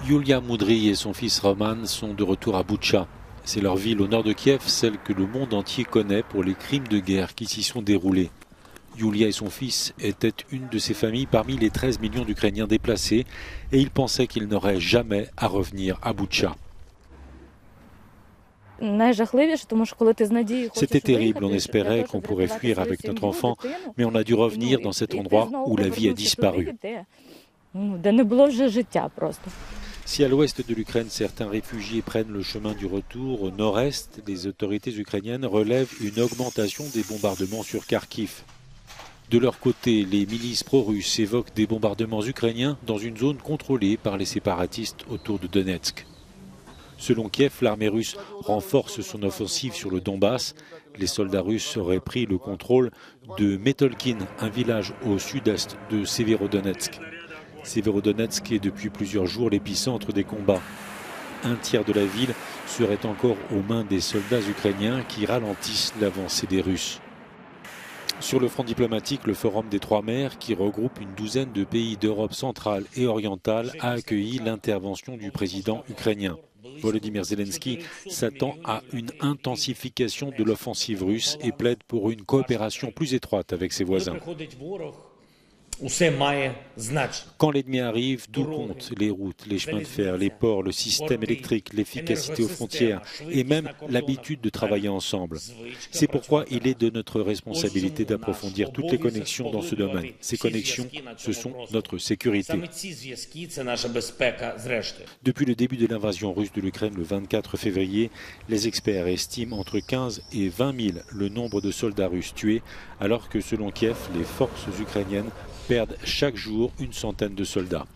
Yulia Moudry et son fils Roman sont de retour à Boutcha. C'est leur ville au nord de Kiev, celle que le monde entier connaît pour les crimes de guerre qui s'y sont déroulés. Yulia et son fils étaient une de ces familles parmi les 13 millions d'Ukrainiens déplacés et ils pensaient qu'ils n'auraient jamais à revenir à Boutcha. C'était terrible, on espérait qu'on pourrait fuir avec notre enfant, mais on a dû revenir dans cet endroit où la vie a disparu. Si à l'ouest de l'Ukraine, certains réfugiés prennent le chemin du retour, au nord-est, les autorités ukrainiennes relèvent une augmentation des bombardements sur Kharkiv. De leur côté, les milices pro-russes évoquent des bombardements ukrainiens dans une zone contrôlée par les séparatistes autour de Donetsk. Selon Kiev, l'armée russe renforce son offensive sur le Donbass. Les soldats russes auraient pris le contrôle de Metolkin, un village au sud-est de Severodonetsk. Severodonetsk est depuis plusieurs jours l'épicentre des combats. Un tiers de la ville serait encore aux mains des soldats ukrainiens qui ralentissent l'avancée des Russes. Sur le front diplomatique, le Forum des Trois Mers, qui regroupe une douzaine de pays d'Europe centrale et orientale, a accueilli l'intervention du président ukrainien. Volodymyr Zelensky s'attend à une intensification de l'offensive russe et plaide pour une coopération plus étroite avec ses voisins. Quand l'ennemi arrive, tout compte, les routes, les chemins de fer, les ports, le système électrique, l'efficacité aux frontières et même l'habitude de travailler ensemble. C'est pourquoi il est de notre responsabilité d'approfondir toutes les connexions dans ce domaine. Ces connexions, ce sont notre sécurité. Depuis le début de l'invasion russe de l'Ukraine le 24 février, les experts estiment entre 15 et 20 000 le nombre de soldats russes tués, alors que selon Kiev, les forces ukrainiennes perdent chaque jour une centaine de soldats.